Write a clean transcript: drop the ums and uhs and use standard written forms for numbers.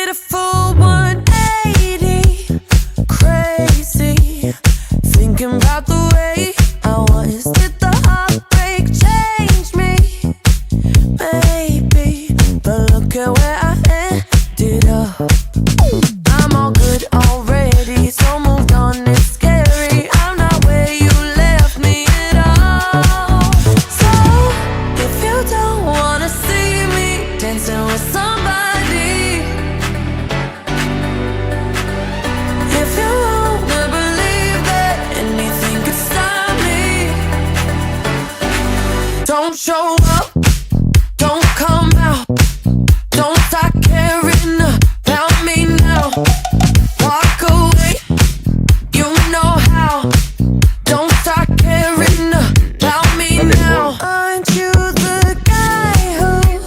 did a full 180, crazy, thinking about the way I was. Did the heartbreak change me? Maybe, but look at where I ended up. I'm all good already, so moved on, it's scary. I'm not where you left me at all. So, if you don't wanna see me dancing with somebody, if you wanna believe that anything could stop me, don't show